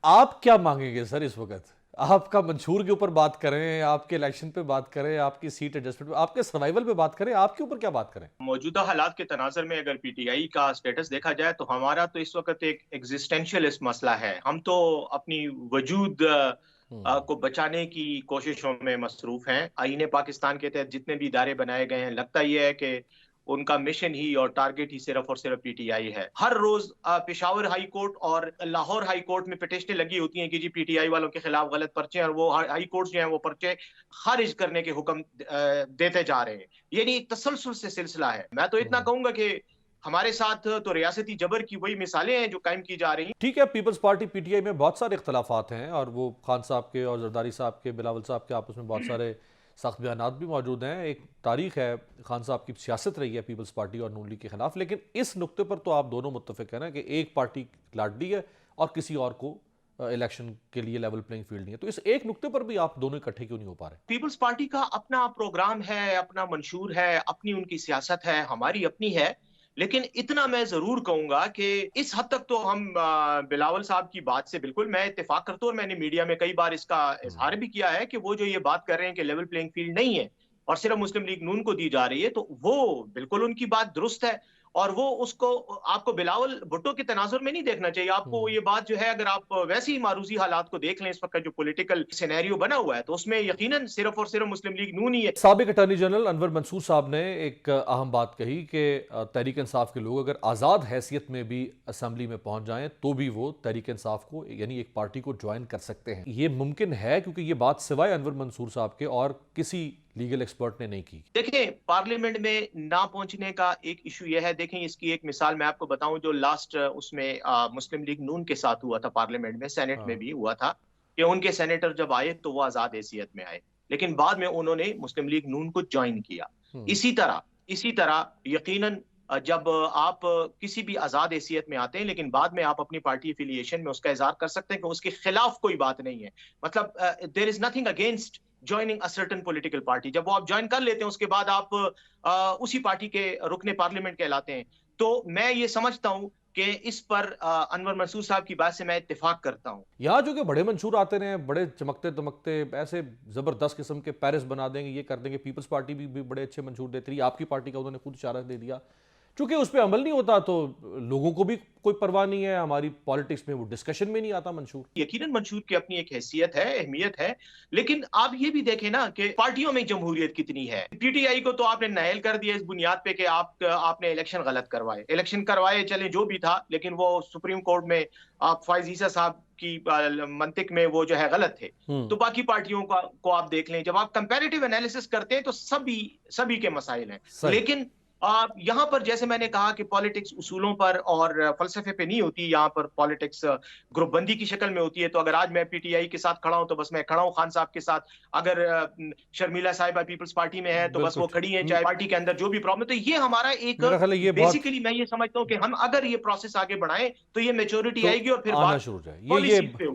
आप क्या मांगेंगे सर इस वक्त? आपका मंशूर के ऊपर बात करें, आपके इलेक्शन पे बात करें, आपकी सीट एडजस्टमेंट पे, आपके सर्वाइवल पे बात करें, आपके ऊपर क्या बात करें? मौजूदा हालात के तनाज़ुर में अगर पीटीआई का स्टेटस देखा जाए तो हमारा तो इस वक्त एक एग्जिस्टेंशियलिस्ट मसला है। हम तो अपनी वजूद हम्म। को बचाने की कोशिशों में मसरूफ हैं। आईने पाकिस्तान के तहत जितने भी इदारे बनाए गए हैं, लगता यह है कि उनका मिशन ही और टारगेट ही सिर्फ और सिर्फ पीटीआई है। हर रोज पेशावर हाई कोर्ट और लाहौर हाई कोर्ट में पिटिशनें लगी होती हैं कि जी पीटीआई वालों के खिलाफ गलत पर्चे हैं, और वो हाई कोर्ट जो है वो पर्चे खारिज करने के हुक्म देते जा रहे हैं। ये नहीं, एक तसलसल से सिलसिला है। मैं तो इतना हम्म। कहूंगा कि हमारे साथ तो रियासती जबर की वही मिसालें हैं जो कायम की जा रही हैं। ठीक है, पीपल्स पार्टी पीटीआई में बहुत सारे इख्तलाफात हैं और वो खान साहब के और जरदारी साहब के, बिलावल साहब के आपस में बहुत सारे सख्त बयानात भी मौजूद हैं। एक तारीख है, खान साहब की सियासत रही है पीपल्स पार्टी और नून लीग के खिलाफ, लेकिन इस नुक्ते पर तो आप दोनों मुत्तफिक हैं ना कि एक पार्टी लाडली है और किसी और को इलेक्शन के लिए लेवल प्लेइंग फील्ड नहीं है। तो इस एक नुक्ते पर भी आप दोनों इकट्ठे क्यों नहीं हो पा रहे? पीपल्स पार्टी का अपना प्रोग्राम है, अपना मंशूर है, अपनी उनकी सियासत है, हमारी अपनी है। लेकिन इतना मैं जरूर कहूंगा कि इस हद तक तो हम बिलावल साहब की बात से बिल्कुल मैं इत्तेफाक करता हूं, और मैंने मीडिया में कई बार इसका हम्म। इजहार भी किया है कि वो जो ये बात कर रहे हैं कि लेवल प्लेइंग फील्ड नहीं है और सिर्फ मुस्लिम लीग नून को दी जा रही है, तो वो बिल्कुल उनकी बात दुरुस्त है। और वो उसको आपको बिलावल भुट्टो के तनाजुर में नहीं देखना चाहिए। आपको हम्म। ये बात जो है, अगर आप वैसे ही मारूजी हालात को देख लें, इस वक्त जो पॉलिटिकल सिनेरियो बना हुआ है, तो उसमें यकीनन सिर्फ और सिर्फ मुस्लिम लीग नून ही है। साबिक अटॉर्नी जनरल अनवर मंसूर साहब ने एक अहम बात कही कि तहरीक इंसाफ के लोग अगर आज़ाद हैसियत में भी असम्बली में पहुंच जाएं तो भी वो तहरीक इंसाफ को यानी एक पार्टी को ज्वाइन कर सकते हैं। ये मुमकिन है क्योंकि ये बात सिवाय अनवर मंसूर साहब के और किसी लीगल एक्सपर्ट ने नहीं की। देखें, पार्लियामेंट में ना पहुंचने का एक इशू यह है। देखें, इसकी एक मिसाल मैं आपको बताऊं जो लास्ट उसमें मुस्लिम लीग नून के साथ हुआ था, पार्लियामेंट में, सेनेट में हाँ। भी हुआ था कि उनके सेनेटर जब आए तो वो आजाद हैसियत में आए, लेकिन बाद में उन्होंने मुस्लिम लीग नून को ज्वाइन किया। हम्म। इसी तरह यकीनन जब आप किसी भी आजाद हैसियत में आते हैं, लेकिन बाद में आप अपनी पार्टी एफिलिएशन में उसका इजहार कर सकते हैं कि उसके खिलाफ कोई बात नहीं है। मतलब there is nothing against joining a certain political party. जब वो आप ज्वाइन कर लेते हैं, उसके बाद आप उसी पार्टी के रुकने पार्लियामेंट कहलाते हैं। तो मैं ये समझता हूं कि इस पर अनवर मंसूर साहब की बात से मैं इत्तेफाक करता हूं। यहाँ जो कि बड़े मंशूर आते रहे, बड़े चमकते दमकते ऐसे जबरदस्त किस्म के पेरिस बना देंगे, ये कर देंगे। पीपल्स पार्टी भी बड़े अच्छे मंशूर देती रही, आपकी पार्टी का उन्होंने खुद इशारा दे दिया। चूंकि उस पर अमल नहीं होता तो लोगों को भी कोई परवाह नहीं है, हमारी पॉलिटिक्स में वो डिस्कशन में नहीं आता मंशूर। यकीनन मंशूर की अपनी एक हैसियत है, अहमियत है। लेकिन आप ये भी देखें ना कि पार्टियों में जमहूरियत कितनी है। पीटीआई को तो आपने नायल कर दिया इस बुनियाद पे कि आपने इलेक्शन गलत करवाए, इलेक्शन करवाए, चले जो भी था, लेकिन वो सुप्रीम कोर्ट में आप फैज ईसा साहब की मंतिक में वो जो है गलत थे। हम्म। तो बाकी पार्टियों का को आप देख लें, जब आप कंपैरेटिव एनालिसिस करते हैं तो सभी सभी के मसाइल हैं। सही। लेकिन यहाँ पर जैसे मैंने कहा कि पॉलिटिक्स उसूलों पर और फलसफे पे नहीं होती, यहाँ पर पॉलिटिक्स ग्रुपबंदी की शक्ल में होती है। तो अगर आज मैं पीटीआई के साथ खड़ा हूं तो बस मैं खड़ा हूं खान साहब के साथ। अगर शर्मिला साहिबा पीपल्स पार्टी में है तो बस बिल्कुल वो ठीक। खड़ी हैं, चाहे पार्टी के अंदर जो भी प्रॉब्लम। तो ये हमारा एक मेरा ख्याल है ये बहुत बेसिकली मैं ये समझता हूं कि हम अगर ये प्रोसेस आगे बढ़ाएं तो ये मेच्योरिटी तो आएगी और फिर आना बात शुरू हो जाए। ये पॉलिसीज पे होगी।